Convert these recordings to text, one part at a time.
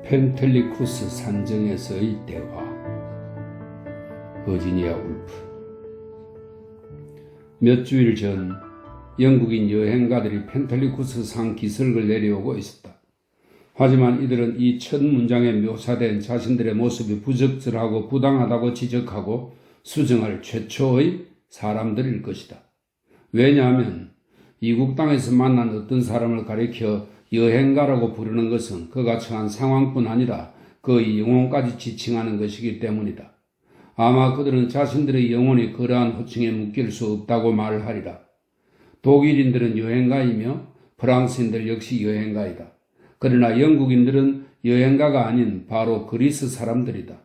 펜텔리쿠스 산정에서의 대화. 버지니아 울프. 몇 주일 전 영국인 여행가들이 펜텔리쿠스 산 기슭을 내려오고 있었다. 하지만 이들은 이 첫 문장에 묘사된 자신들의 모습이 부적절하고 부당하다고 지적하고 수정할 최초의 사람들일 것이다. 왜냐하면 이국 땅에서 만난 어떤 사람을 가리켜 여행가라고 부르는 것은 그가 처한 상황뿐 아니라 그의 영혼까지 지칭하는 것이기 때문이다. 아마 그들은 자신들의 영혼이 그러한 호칭에 묶일 수 없다고 말하리라. 독일인들은 여행가이며 프랑스인들 역시 여행가이다. 그러나 영국인들은 여행가가 아닌 바로 그리스 사람들이다.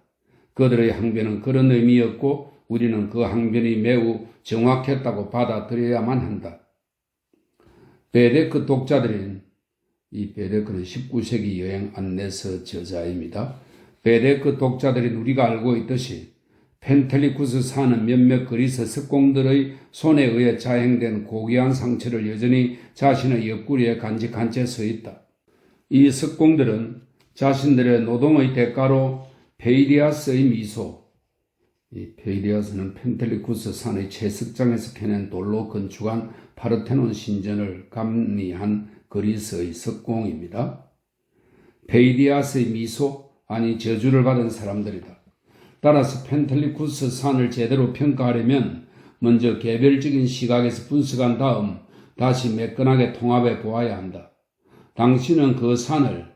그들의 항변은 그런 의미였고 우리는 그 항변이 매우 정확했다고 받아들여야만 한다. 베데크 독자들인 이 베데크는 19세기 여행 안내서 저자입니다. 베데크 독자들인 우리가 알고 있듯이 펜텔리쿠스 산은 몇몇 그리스 석공들의 손에 의해 자행된 고귀한 상처를 여전히 자신의 옆구리에 간직한 채 서 있다. 이 석공들은 자신들의 노동의 대가로 페이디아스의 미소, 이 페이디아스는 펜텔리쿠스 산의 채석장에서 캐낸 돌로 건축한 파르테논 신전을 감리한 그리스의 석공입니다. 페이디아스의 미소, 아니 저주를 받은 사람들이다. 따라서 펜텔리쿠스 산을 제대로 평가하려면 먼저 개별적인 시각에서 분석한 다음 다시 매끈하게 통합해 보아야 한다. 당신은 그 산을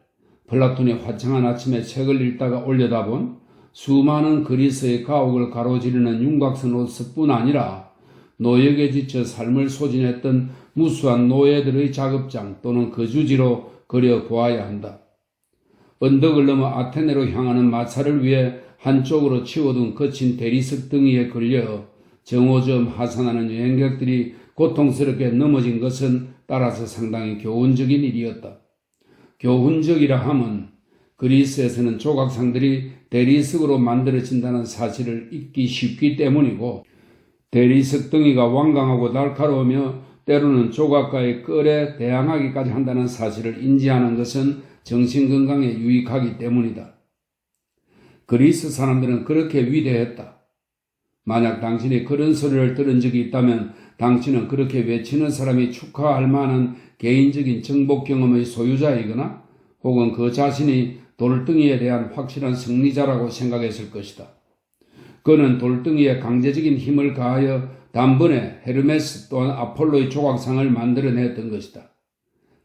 플라톤이 화창한 아침에 책을 읽다가 올려다본 수많은 그리스의 가옥을 가로지르는 윤곽선 호수뿐 아니라 노역에 지쳐 삶을 소진했던 무수한 노예들의 작업장 또는 거주지로 그려보아야 한다. 언덕을 넘어 아테네로 향하는 마차를 위해 한쪽으로 치워둔 거친 대리석 등이에 걸려 정오점 하산하는 여행객들이 고통스럽게 넘어진 것은 따라서 상당히 교훈적인 일이었다. 교훈적이라 함은 그리스에서는 조각상들이 대리석으로 만들어진다는 사실을 잊기 쉽기 때문이고 대리석 등이가 완강하고 날카로우며 때로는 조각가의 끌에 대항하기까지 한다는 사실을 인지하는 것은 정신건강에 유익하기 때문이다. 그리스 사람들은 그렇게 위대했다. 만약 당신이 그런 소리를 들은 적이 있다면 당신은 그렇게 외치는 사람이 축하할 만한 개인적인 정복 경험의 소유자이거나 혹은 그 자신이 돌덩이에 대한 확실한 승리자라고 생각했을 것이다. 그는 돌덩이에 강제적인 힘을 가하여 단번에 헤르메스 또한 아폴로의 조각상을 만들어냈던 것이다.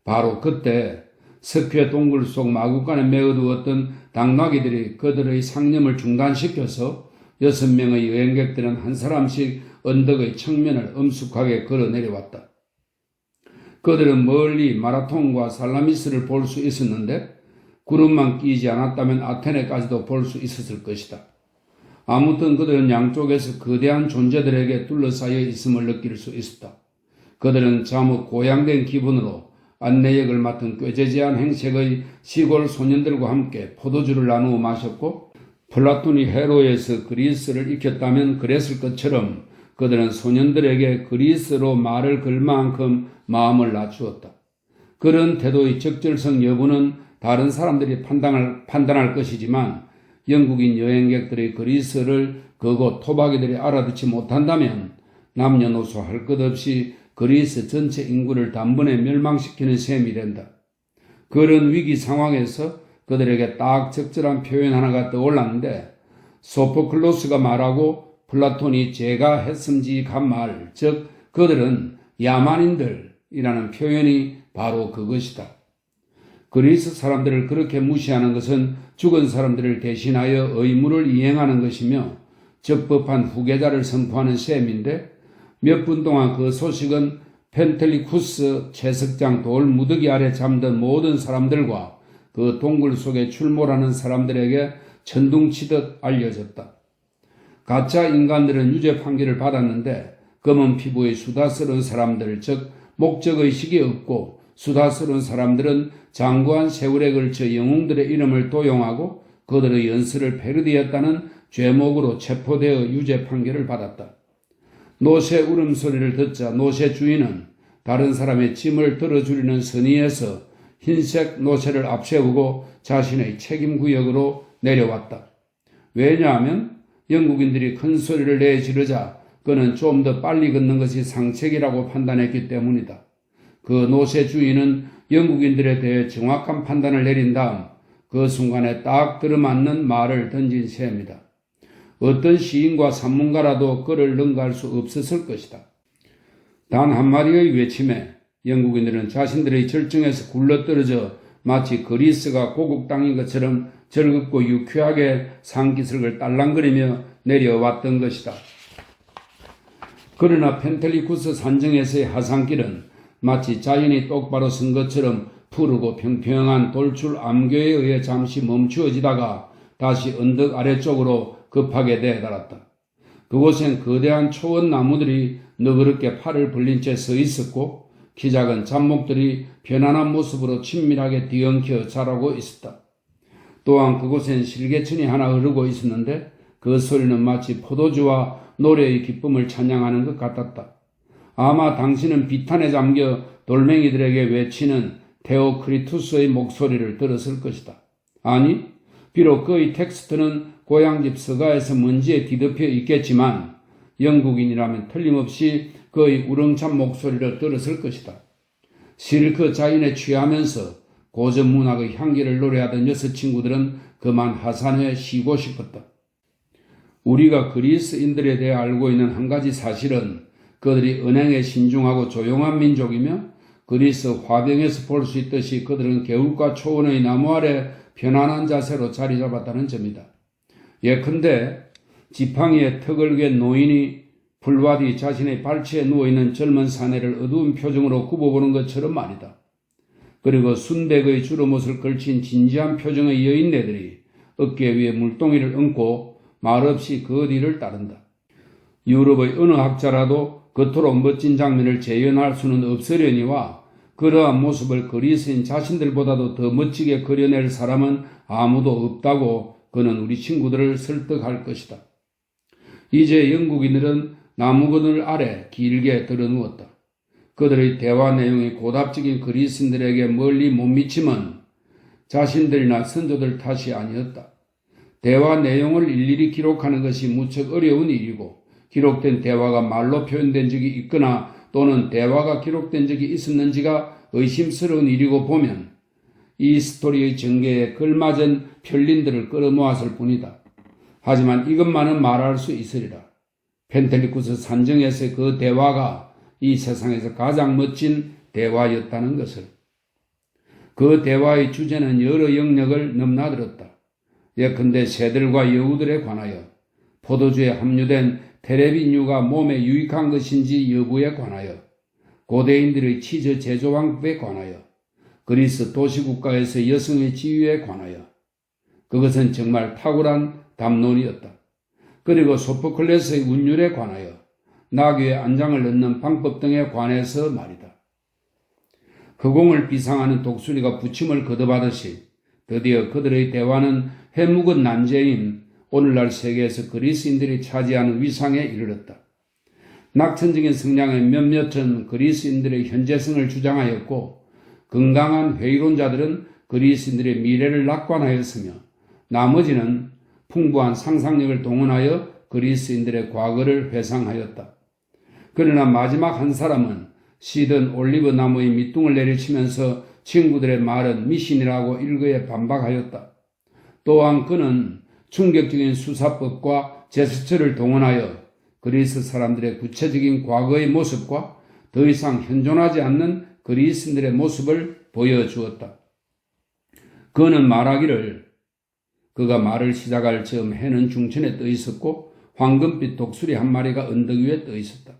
바로 그때 석회 동굴 속 마구간에 메어두었던 당나귀들이 그들의 상념을 중단시켜서 6명의 여행객들은 한 사람씩 언덕의 측면을 엄숙하게 걸어 내려왔다. 그들은 멀리 마라톤과 살라미스를 볼 수 있었는데 구름만 끼지 않았다면 아테네까지도 볼 수 있었을 것이다. 아무튼 그들은 양쪽에서 거대한 존재들에게 둘러싸여 있음을 느낄 수 있었다. 그들은 잠옷 고양된 기분으로 안내역을 맡은 꾀재재한 행색의 시골 소년들과 함께 포도주를 나누어 마셨고 플라톤이 헤로에서 그리스를 익혔다면 그랬을 것처럼 그들은 소년들에게 그리스로 말을 걸 만큼 마음을 낮추었다. 그런 태도의 적절성 여부는 다른 사람들이 판단할 것이지만 영국인 여행객들의 그리스를 그곳 토박이들이 알아듣지 못한다면 남녀노소 할 것 없이 그리스 전체 인구를 단번에 멸망시키는 셈이 된다. 그런 위기 상황에서 그들에게 딱 적절한 표현 하나가 떠올랐는데 소포클로스가 말하고 플라톤이 제가 했음직한 말, 즉 그들은 야만인들이라는 표현이 바로 그것이다. 그리스 사람들을 그렇게 무시하는 것은 죽은 사람들을 대신하여 의무를 이행하는 것이며 적법한 후계자를 선포하는 셈인데 몇 분 동안 그 소식은 펜텔리쿠스 채석장 돌 무더기 아래 잠든 모든 사람들과 그 동굴 속에 출몰하는 사람들에게 천둥치듯 알려졌다. 가짜 인간들은 유죄 판결을 받았는데 검은 피부의 수다스러운 사람들, 즉 목적의식이 없고 수다스러운 사람들은 장구한 세월에 걸쳐 영웅들의 이름을 도용하고 그들의 연설을 패러디했다는 죄목으로 체포되어 유죄 판결을 받았다. 노새 울음소리를 듣자 노새 주인은 다른 사람의 짐을 들어주려는 선의에서 흰색 노새를 앞세우고 자신의 책임 구역으로 내려왔다. 왜냐하면 영국인들이 큰 소리를 내지르자 그는 좀 더 빨리 걷는 것이 상책이라고 판단했기 때문이다. 그 노새 주인은 영국인들에 대해 정확한 판단을 내린 다음 그 순간에 딱 들어맞는 말을 던진 셈이다. 어떤 시인과 산문가라도 그를 능가할 수 없었을 것이다. 단 한마디의 외침에 영국인들은 자신들의 절정에서 굴러떨어져 마치 그리스가 고국 땅인 것처럼 즐겁고 유쾌하게 산기슭을 딸랑거리며 내려왔던 것이다. 그러나 펜텔리쿠스 산정에서의 하산길은 마치 자연이 똑바로 선 것처럼 푸르고 평평한 돌출 암교에 의해 잠시 멈추어지다가 다시 언덕 아래쪽으로 급하게 내달았다. 그곳엔 거대한 초원 나무들이 너그럽게 팔을 벌린 채 서 있었고 키 작은 잡목들이 편안한 모습으로 친밀하게 뒤엉켜 자라고 있었다. 또한 그곳엔 실개천이 하나 흐르고 있었는데 그 소리는 마치 포도주와 노래의 기쁨을 찬양하는 것 같았다. 아마 당신은 비탄에 잠겨 돌멩이들에게 외치는 테오크리투스의 목소리를 들었을 것이다. 아니, 비록 그의 텍스트는 고향집 서가에서 먼지에 뒤덮여 있겠지만 영국인이라면 틀림없이 그의 우렁찬 목소리를 들었을 것이다. 실크 자인에 취하면서 고전 문학의 향기를 노래하던 여섯 친구들은 그만 하산해 쉬고 싶었다. 우리가 그리스인들에 대해 알고 있는 한 가지 사실은 그들이 언행에 신중하고 조용한 민족이며 그리스 화병에서 볼 수 있듯이 그들은 개울과 초원의 나무 아래 편안한 자세로 자리 잡았다는 점이다. 예컨대 지팡이에 턱을 갠 노인이 불화 뒤 자신의 발치에 누워있는 젊은 사내를 어두운 표정으로 굽어보는 것처럼 말이다. 그리고 순백의 주름옷을 걸친 진지한 표정의 여인네들이 어깨 위에 물동이를 얹고 말없이 그 뒤를 따른다. 유럽의 어느 학자라도 그토록 멋진 장면을 재현할 수는 없으려니와 그러한 모습을 그리스인 자신들보다도 더 멋지게 그려낼 사람은 아무도 없다고 그는 우리 친구들을 설득할 것이다. 이제 영국인들은 나무그늘 아래 길게 들어누웠다. 그들의 대화 내용이 고답적인 그리스인들에게 멀리 못 미침은 자신들이나 선조들 탓이 아니었다. 대화 내용을 일일이 기록하는 것이 무척 어려운 일이고 기록된 대화가 말로 표현된 적이 있거나 또는 대화가 기록된 적이 있었는지가 의심스러운 일이고 보면 이 스토리의 전개에 걸맞은 편린들을 끌어모았을 뿐이다. 하지만 이것만은 말할 수 있으리라. 펜텔리쿠스 산정에서의 그 대화가 이 세상에서 가장 멋진 대화였다는 것을. 그 대화의 주제는 여러 영역을 넘나들었다. 예컨대 새들과 여우들에 관하여, 포도주에 함유된 테레비뉴가 몸에 유익한 것인지 여부에 관하여, 고대인들의 치즈 제조 방법에 관하여, 그리스 도시국가에서 여성의 지위에 관하여. 그것은 정말 탁월한 담론이었다. 그리고 소포클레스의 운율에 관하여, 나귀의 안장을 넣는 방법 등에 관해서 말이다. 허공을 비상하는 독수리가 부침을 거듭하듯이 드디어 그들의 대화는 해묵은 난제인 오늘날 세계에서 그리스인들이 차지하는 위상에 이르렀다. 낙천적인 성량의 몇몇은 그리스인들의 현재성을 주장하였고 건강한 회의론자들은 그리스인들의 미래를 낙관하였으며 나머지는 풍부한 상상력을 동원하여 그리스인들의 과거를 회상하였다. 그러나 마지막 한 사람은 시든 올리브 나무의 밑둥을 내리치면서 친구들의 말은 미신이라고 일거에 반박하였다. 또한 그는 충격적인 수사법과 제스처를 동원하여 그리스 사람들의 구체적인 과거의 모습과 더 이상 현존하지 않는 그리스인들의 모습을 보여주었다. 그는 말하기를 그가 말을 시작할 즈음 해는 중천에 떠 있었고 황금빛 독수리 한 마리가 언덕 위에 떠 있었다.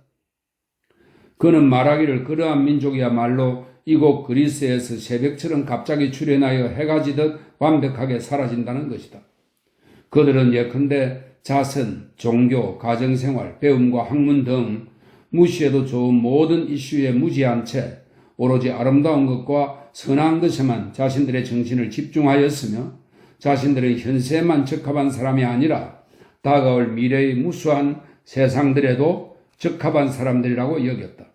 그는 말하기를 그러한 민족이야말로 이곳 그리스에서 새벽처럼 갑자기 출현하여 해가 지듯 완벽하게 사라진다는 것이다. 그들은 예컨대 자선, 종교, 가정생활, 배움과 학문 등 무시해도 좋은 모든 이슈에 무지한 채 오로지 아름다운 것과 선한 것에만 자신들의 정신을 집중하였으며 자신들의 현세에만 적합한 사람이 아니라 다가올 미래의 무수한 세상들에도 적합한 사람들이라고 여겼다.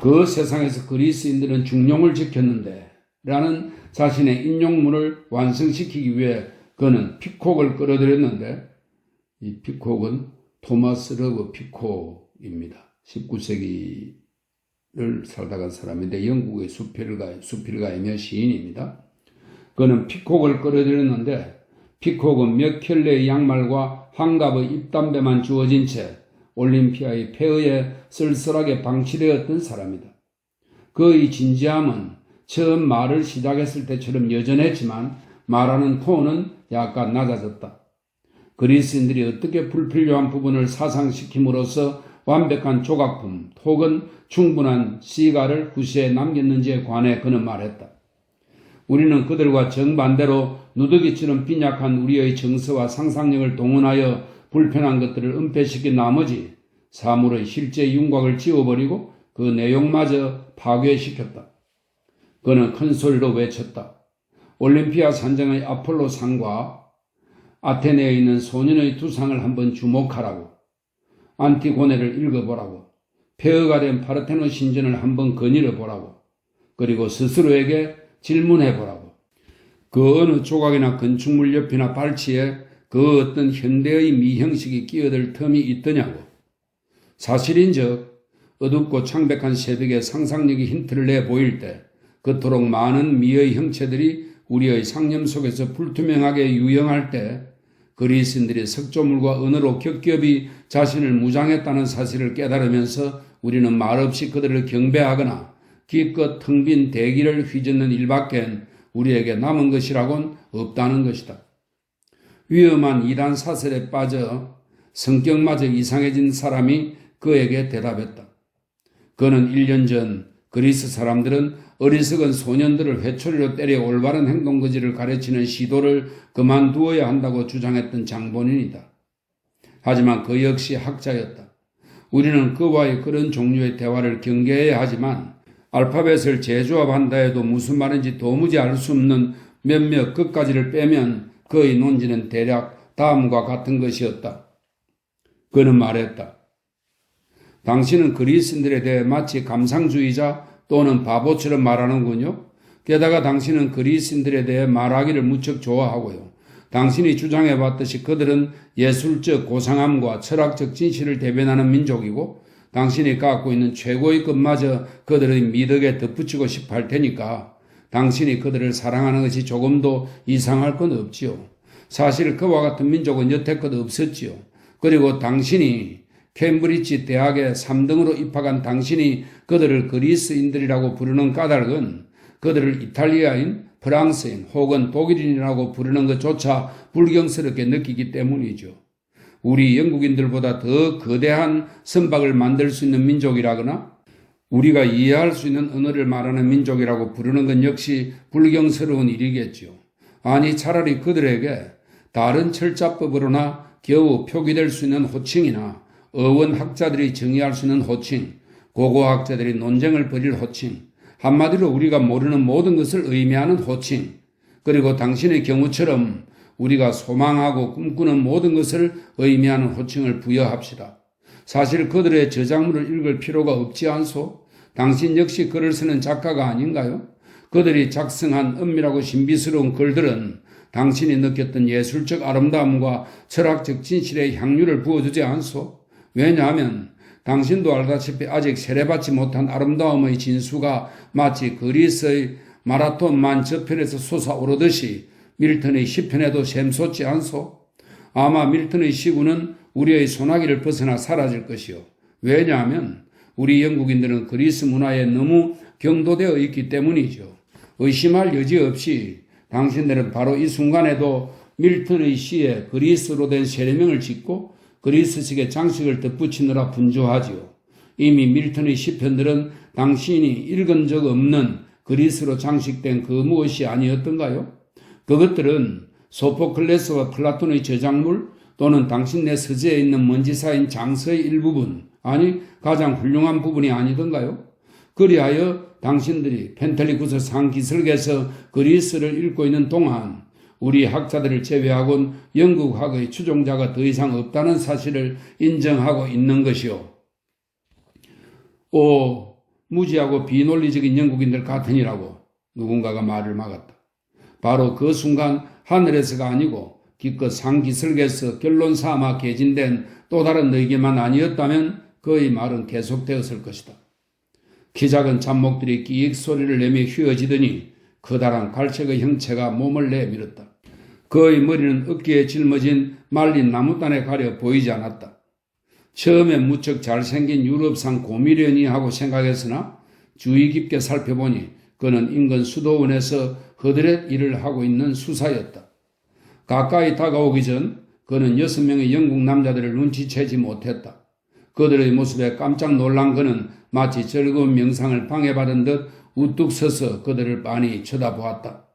그 세상에서 그리스인들은 중용을 지켰는데 라는 자신의 인용문을 완성시키기 위해 그는 피콕을 끌어들였는데, 이 피콕은 토마스 러브 피콕입니다. 19세기를 살다간 사람인데 영국의 수필가이며 시인입니다. 그는 피콕을 끌어들였는데 피콕은 몇 켤레의 양말과 한 갑의 입담배만 주어진 채 올림피아의 폐허에 쓸쓸하게 방치되었던 사람이다. 그의 진지함은 처음 말을 시작했을 때처럼 여전했지만 말하는 톤은 약간 낮아졌다. 그리스인들이 어떻게 불필요한 부분을 사상시킴으로써 완벽한 조각품 혹은 충분한 시가를 후세에 남겼는지에 관해 그는 말했다. 우리는 그들과 정반대로 누더기처럼 빈약한 우리의 정서와 상상력을 동원하여 불편한 것들을 은폐시킨 나머지 사물의 실제 윤곽을 지워버리고 그 내용마저 파괴시켰다. 그는 큰 소리로 외쳤다. 올림피아 산정의 아폴로 상과 아테네에 있는 소년의 두 상을 한번 주목하라고. 안티고네를 읽어보라고. 폐허가 된 파르테논 신전을 한번 거닐어 보라고. 그리고 스스로에게 질문해보라고. 그 어느 조각이나 건축물 옆이나 발치에 그 어떤 현대의 미형식이 끼어들 틈이 있더냐고. 사실인즉 어둡고 창백한 새벽에 상상력이 힌트를 내보일 때 그토록 많은 미의 형체들이 우리의 상념 속에서 불투명하게 유영할 때 그리스인들이 석조물과 은으로 겹겹이 자신을 무장했다는 사실을 깨달으면서 우리는 말없이 그들을 경배하거나 기껏 텅 빈 대기를 휘젓는 일밖엔 우리에게 남은 것이라곤 없다는 것이다. 위험한 이단 사설에 빠져 성격마저 이상해진 사람이 그에게 대답했다. 그는 1년 전 그리스 사람들은 어리석은 소년들을 회초리로 때려 올바른 행동거지를 가르치는 시도를 그만두어야 한다고 주장했던 장본인이다. 하지만 그 역시 학자였다. 우리는 그와의 그런 종류의 대화를 경계해야 하지만 알파벳을 재조합한다 해도 무슨 말인지 도무지 알 수 없는 몇몇 끝까지를 빼면 그의 논지는 대략 다음과 같은 것이었다. 그는 말했다. 당신은 그리스인들에 대해 마치 감상주의자 또는 바보처럼 말하는군요. 게다가 당신은 그리스인들에 대해 말하기를 무척 좋아하고요. 당신이 주장해봤듯이 그들은 예술적 고상함과 철학적 진실을 대변하는 민족이고 당신이 갖고 있는 최고의 것마저 그들의 미덕에 덧붙이고 싶어 할 테니까 당신이 그들을 사랑하는 것이 조금도 이상할 건 없지요. 사실 그와 같은 민족은 여태껏 없었지요. 그리고 당신이 캠브리지 대학에 3등으로 입학한 당신이 그들을 그리스인들이라고 부르는 까닭은 그들을 이탈리아인, 프랑스인 혹은 독일인이라고 부르는 것조차 불경스럽게 느끼기 때문이죠. 우리 영국인들보다 더 거대한 선박을 만들 수 있는 민족이라거나 우리가 이해할 수 있는 언어를 말하는 민족이라고 부르는 건 역시 불경스러운 일이겠죠. 아니 차라리 그들에게 다른 철자법으로나 겨우 표기될 수 있는 호칭이나 어원학자들이 정의할 수 있는 호칭, 고고학자들이 논쟁을 벌일 호칭, 한마디로 우리가 모르는 모든 것을 의미하는 호칭, 그리고 당신의 경우처럼 우리가 소망하고 꿈꾸는 모든 것을 의미하는 호칭을 부여합시다. 사실 그들의 저작물을 읽을 필요가 없지 않소? 당신 역시 글을 쓰는 작가가 아닌가요? 그들이 작성한 은밀하고 신비스러운 글들은 당신이 느꼈던 예술적 아름다움과 철학적 진실의 향유를 부어주지 않소? 왜냐하면 당신도 알다시피 아직 세례받지 못한 아름다움의 진수가 마치 그리스의 마라톤만 저편에서 솟아오르듯이 밀턴의 시편에도 샘솟지 않소? 아마 밀턴의 시구는 우리의 소나기를 벗어나 사라질 것이요. 왜냐하면 우리 영국인들은 그리스 문화에 너무 경도되어 있기 때문이죠. 의심할 여지 없이 당신들은 바로 이 순간에도 밀턴의 시에 그리스로 된 세례명을 짓고 그리스식의 장식을 덧붙이느라 분주하지요. 이미 밀턴의 시편들은 당신이 읽은 적 없는 그리스로 장식된 그 무엇이 아니었던가요? 그것들은 소포클레스와 플라톤의 저작물 또는 당신 내 서재에 있는 먼지 쌓인 장서의 일부분, 아니 가장 훌륭한 부분이 아니던가요? 그리하여 당신들이 펜텔리쿠스 상기슭에서 그리스를 읽고 있는 동안 우리 학자들을 제외하고는 영국학의 추종자가 더 이상 없다는 사실을 인정하고 있는 것이요. 무지하고 비논리적인 영국인들 같으니라고. 누군가가 말을 막았다. 바로 그 순간 하늘에서가 아니고 기껏 상기설계에서 결론 삼아 개진된 또 다른 너에게만 아니었다면 그의 말은 계속되었을 것이다. 키 작은 잡목들이 끼익 소리를 내며 휘어지더니 커다란 갈색의 형체가 몸을 내밀었다. 그의 머리는 어깨에 짊어진 말린 나무단에 가려 보이지 않았다. 처음엔 무척 잘생긴 유럽산 고미련이 하고 생각했으나 주의 깊게 살펴보니 그는 인근 수도원에서 허드렛 일을 하고 있는 수사였다. 가까이 다가오기 전 그는 6명의 영국 남자들을 눈치채지 못했다. 그들의 모습에 깜짝 놀란 그는 마치 즐거운 명상을 방해받은 듯 우뚝 서서 그들을 빤히 쳐다보았다.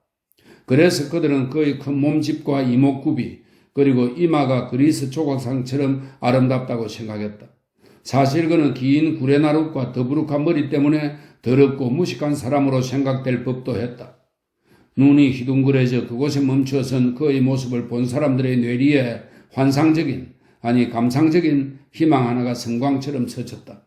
그래서 그들은 그의 큰 몸집과 이목구비 그리고 이마가 그리스 조각상처럼 아름답다고 생각했다. 사실 그는 긴 구레나룻과 더부룩한 머리 때문에 더럽고 무식한 사람으로 생각될 법도 했다. 눈이 휘둥그레져 그곳에 멈춰선 그의 모습을 본 사람들의 뇌리에 환상적인 아니 감상적인 희망 하나가 성광처럼 스쳤다.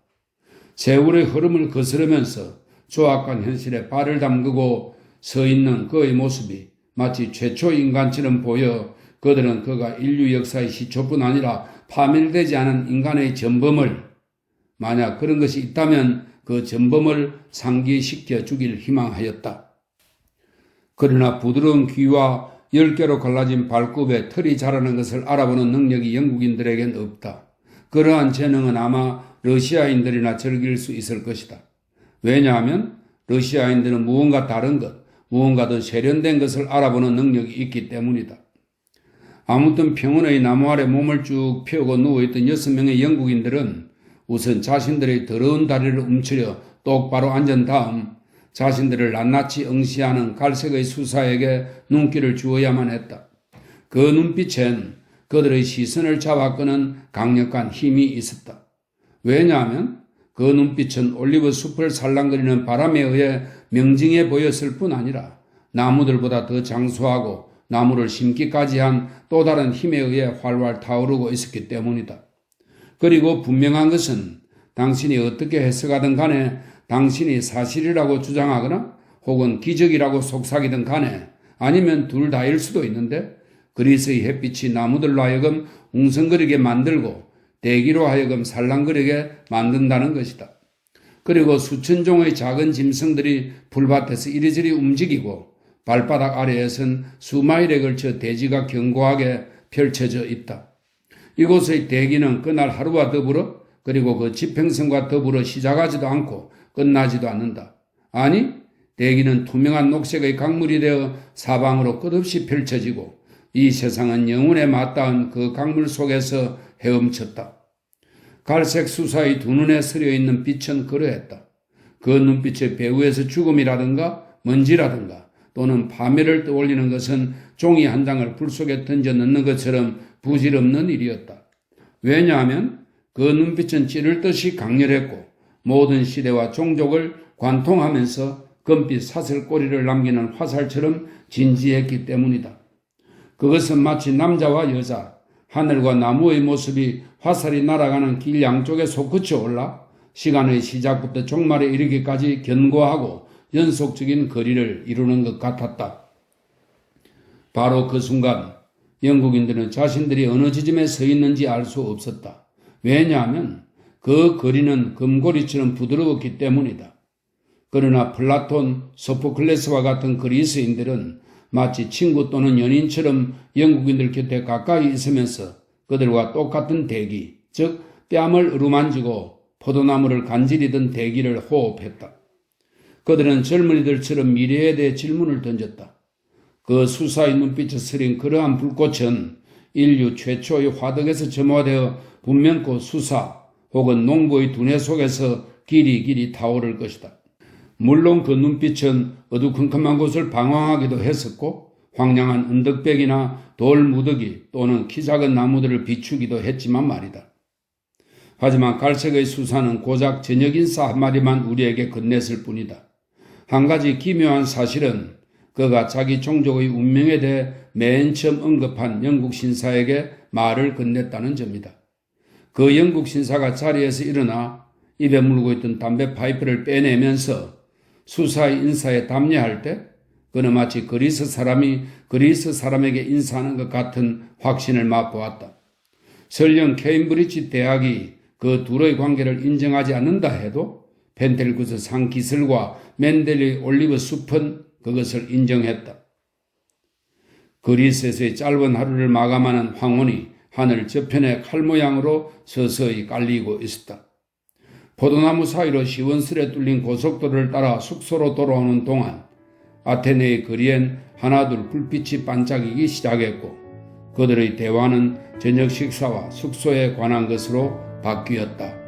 세월의 흐름을 거스르면서 조악한 현실에 발을 담그고 서 있는 그의 모습이 마치 최초 인간처럼 보여 그들은 그가 인류 역사의 시초뿐 아니라 파멸되지 않은 인간의 전범을 만약 그런 것이 있다면 그 전범을 상기시켜 주길 희망하였다. 그러나 부드러운 귀와 10개로 갈라진 발굽에 털이 자라는 것을 알아보는 능력이 영국인들에겐 없다. 그러한 재능은 아마 러시아인들이나 즐길 수 있을 것이다. 왜냐하면 러시아인들은 무언가 다른 것, 무언가 더 세련된 것을 알아보는 능력이 있기 때문이다. 아무튼 평원의 나무 아래 몸을 쭉 펴고 누워있던 6명의 영국인들은 우선 자신들의 더러운 다리를 움츠려 똑바로 앉은 다음 자신들을 낱낱이 응시하는 갈색의 수사에게 눈길을 주어야만 했다. 그 눈빛엔 그들의 시선을 잡아끄는 강력한 힘이 있었다. 왜냐하면 그 눈빛은 올리브 숲을 살랑거리는 바람에 의해 명징해 보였을 뿐 아니라 나무들보다 더 장수하고 나무를 심기까지 한 또 다른 힘에 의해 활활 타오르고 있었기 때문이다. 그리고 분명한 것은 당신이 어떻게 해석하든 간에 당신이 사실이라고 주장하거나 혹은 기적이라고 속삭이든 간에 아니면 둘 다일 수도 있는데 그리스의 햇빛이 나무들로 하여금 웅성거리게 만들고 대기로 하여금 살랑거리게 만든다는 것이다. 그리고 수천 종의 작은 짐승들이 풀밭에서 이리저리 움직이고 발바닥 아래에선 수마일에 걸쳐 대지가 견고하게 펼쳐져 있다. 이곳의 대기는 그날 하루와 더불어 그리고 그 지평선과 더불어 시작하지도 않고 끝나지도 않는다. 아니, 대기는 투명한 녹색의 강물이 되어 사방으로 끝없이 펼쳐지고 이 세상은 영혼에 맞닿은 그 강물 속에서 헤엄쳤다. 갈색 수사의 두 눈에 서려있는 빛은 그러했다. 그 눈빛의 배후에서 죽음이라든가 먼지라든가 또는 파멸을 떠올리는 것은 종이 한 장을 불 속에 던져 넣는 것처럼 부질없는 일이었다. 왜냐하면 그 눈빛은 찌를 듯이 강렬했고 모든 시대와 종족을 관통하면서 금빛 사슬꼬리를 남기는 화살처럼 진지했기 때문이다. 그것은 마치 남자와 여자, 하늘과 나무의 모습이 화살이 날아가는 길 양쪽에 솟구쳐 올라 시간의 시작부터 종말에 이르기까지 견고하고 연속적인 거리를 이루는 것 같았다. 바로 그 순간 영국인들은 자신들이 어느 지점에 서 있는지 알 수 없었다. 왜냐하면 그 거리는 금고리처럼 부드러웠기 때문이다. 그러나 플라톤, 소포클레스와 같은 그리스인들은 마치 친구 또는 연인처럼 영국인들 곁에 가까이 있으면서 그들과 똑같은 대기, 즉 뺨을 어루만지고 포도나무를 간지리던 대기를 호흡했다. 그들은 젊은이들처럼 미래에 대해 질문을 던졌다. 그 수사의 눈빛에 스린 그러한 불꽃은 인류 최초의 화덕에서 점화되어 분명코 수사 혹은 농부의 두뇌 속에서 길이 타오를 것이다. 물론 그 눈빛은 어두컴컴한 곳을 방황하기도 했었고 황량한 언덕백이나 돌무더기 또는 키 작은 나무들을 비추기도 했지만 말이다. 하지만 갈색의 수사는 고작 저녁 인사 한마디만 우리에게 건넸을 뿐이다. 한 가지 기묘한 사실은 그가 자기 종족의 운명에 대해 맨 처음 언급한 영국 신사에게 말을 건넸다는 점이다. 그 영국 신사가 자리에서 일어나 입에 물고 있던 담배 파이프를 빼내면서 수사의 인사에 답례할 때 그는 마치 그리스 사람이 그리스 사람에게 인사하는 것 같은 확신을 맛보았다. 설령 케임브리지 대학이 그 둘의 관계를 인정하지 않는다 해도 펜텔쿠스 상 기슬과 맨델리 올리브 숲은 그것을 인정했다. 그리스에서의 짧은 하루를 마감하는 황혼이 하늘 저편의 칼 모양으로 서서히 깔리고 있었다. 포도나무 사이로 시원스레 뚫린 고속도로를 따라 숙소로 돌아오는 동안 아테네의 거리엔 하나둘 불빛이 반짝이기 시작했고 그들의 대화는 저녁 식사와 숙소에 관한 것으로 바뀌었다.